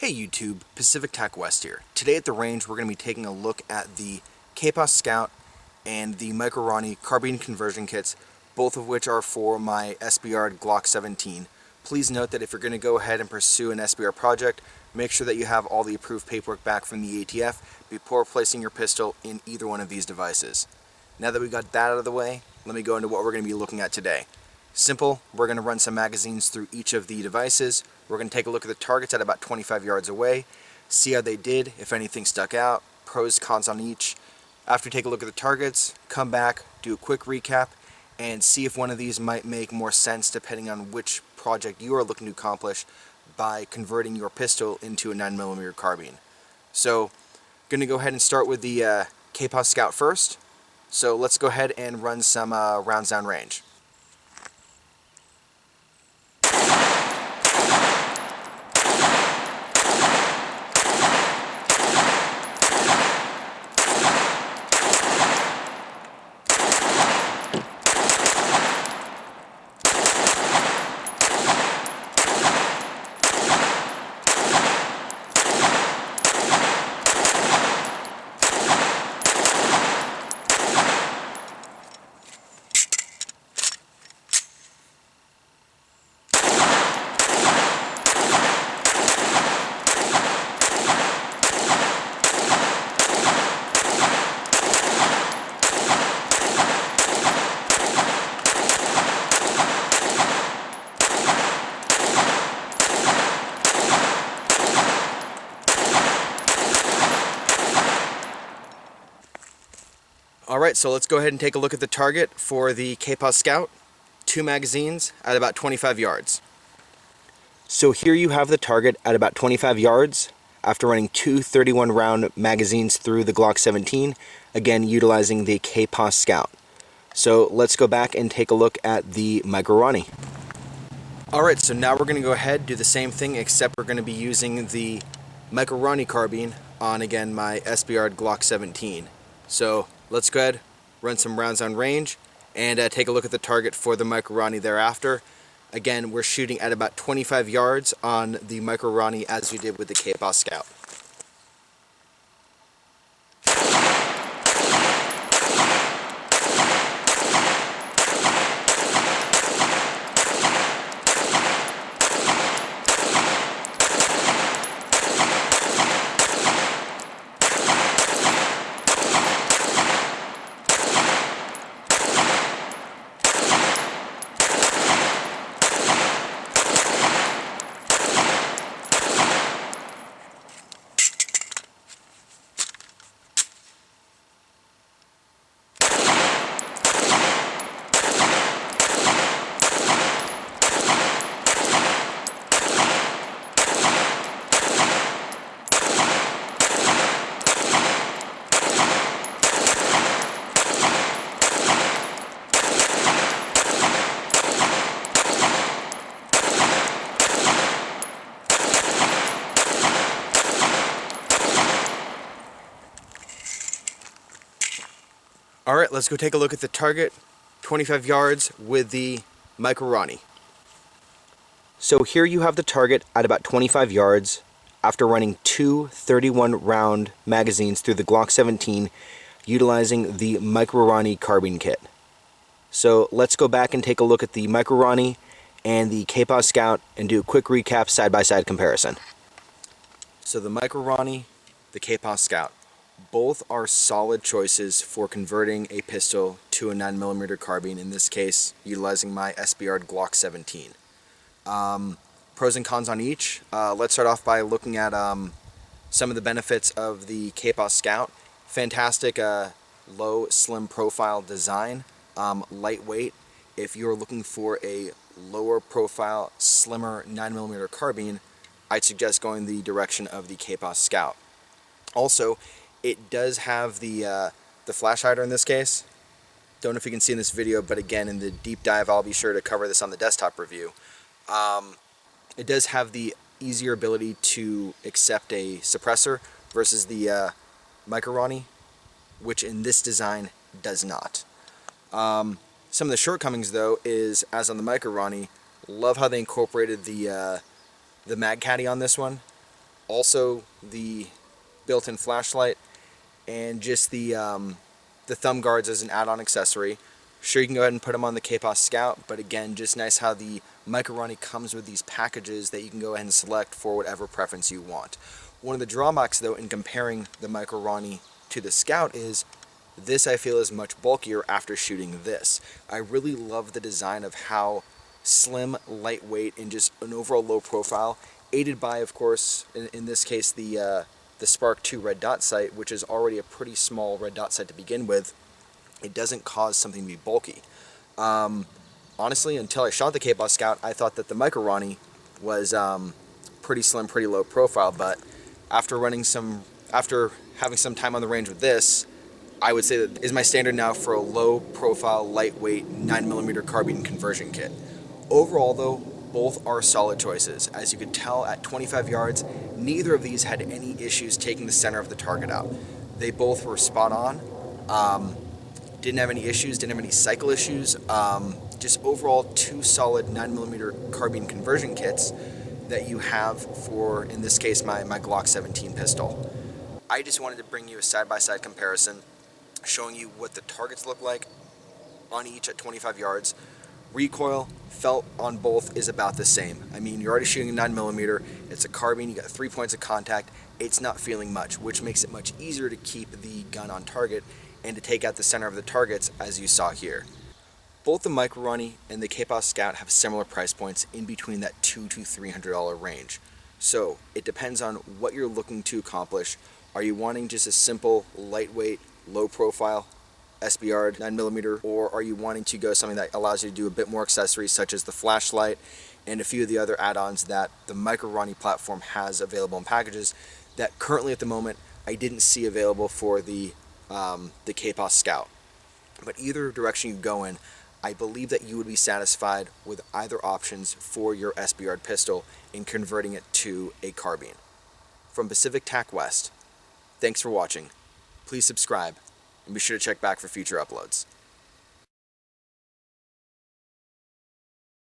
Hey YouTube, Pacific TacWest here. Today at the range we're going to be taking a look at the KPOS Scout and the Micro Roni carbine conversion kits, both of which are for my SBR'd Glock 17. Please note that if you're going to go ahead and pursue an SBR project, make sure that you have all the approved paperwork back from the ATF before placing your pistol in either one of these devices. Now that we got that out of the way, let me go into what we're going to be looking at today. Simple, we're going to run some magazines through each of the devices. We're going to take a look at the targets at about 25 yards away, see how they did, if anything stuck out, pros, cons on each. After we take a look at the targets, come back, do a quick recap, and see if one of these might make more sense depending on which project you are looking to accomplish by converting your pistol into a 9mm carbine. So, going to go ahead and start with the KPOS Scout first. So let's go ahead and run some rounds down range. Alright, so let's go ahead and take a look at the target for the KPOS Scout. 2 magazines at about 25 yards. So here you have the target at about 25 yards after running 2 31-round magazines through the Glock 17, again utilizing the KPOS Scout. So let's go back and take a look at the Micro Roni. Alright, so now we're going to go ahead and do the same thing, except we're going to be using the Micro Roni carbine on, again, my SBR'd Glock 17. So let's go ahead, run some rounds on range, and take a look at the target for the Micro Roni thereafter. Again, we're shooting at about 25 yards on the Micro Roni as we did with the KPOS Scout. Alright, let's go take a look at the target, 25 yards with the Micro Roni. So here you have the target at about 25 yards after running 2 31-round magazines through the Glock 17 utilizing the Micro Roni carbine kit. So let's go back and take a look at the Micro Roni and the KPOS Scout and do a quick recap side-by-side comparison. So the Micro Roni, the KPOS Scout, both are solid choices for converting a pistol to a 9mm carbine, in this case utilizing my SBR'd Glock 17. Pros and cons on each. Let's start off by looking at some of the benefits of the KPOS Scout. Fantastic low, slim profile design, lightweight. If you're looking for a lower profile, slimmer 9mm carbine, I'd suggest going the direction of the KPOS Scout. Also, it does have the flash hider in this case. Don't know if you can see in this video, but again, in the deep dive, I'll be sure to cover this on the desktop review. It does have the easier ability to accept a suppressor versus the Micro Roni, which in this design does not. Some of the shortcomings, though, is, as on the Micro Roni, love how they incorporated the mag caddy on this one. Also the built-in flashlight and just the thumb guards as an add-on accessory. Sure, you can go ahead and put them on the KPOS Scout, but again, just nice how the Micro Roni comes with these packages that you can go ahead and select for whatever preference you want. One of the drawbacks, though, in comparing the Micro Roni to the Scout is this, I feel, is much bulkier after shooting this. I really love the design of how slim, lightweight, and just an overall low profile, aided by, of course, in this case, the Spark 2 red dot sight, which is already a pretty small red dot sight to begin with. It doesn't cause something to be bulky. Honestly, until I shot the KPOS Scout, I thought that the Micro Roni was pretty slim, pretty low profile, but after having some time on the range with this, I would say that is my standard now for a low profile, lightweight 9mm carbine conversion kit. Overall though, both are solid choices. As you could tell, at 25 yards, neither of these had any issues taking the center of the target out. They both were spot on. Didn't have any issues, didn't have any cycle issues. Just overall two solid 9mm carbine conversion kits that you have for, in this case, my Glock 17 pistol. I just wanted to bring you a side-by-side comparison, showing you what the targets look like on each at 25 yards. Recoil, felt on both is about the same. I mean, you're already shooting a 9mm, it's a carbine, you got 3 points of contact, it's not feeling much, which makes it much easier to keep the gun on target and to take out the center of the targets, as you saw here. Both the Micro Roni and the KPOS Scout have similar price points in between that $200 to $300 range. So it depends on what you're looking to accomplish. Are you wanting just a simple, lightweight, low profile SBR'd 9mm, or are you wanting to go something that allows you to do a bit more accessories such as the flashlight and a few of the other add-ons that the Micro Roni platform has available in packages that currently at the moment I didn't see available for the KPOS Scout. But either direction you go in, I believe that you would be satisfied with either options for your SBR'd pistol in converting it to a carbine. From Pacific TacWest, thanks for watching. Please subscribe and be sure to check back for future uploads.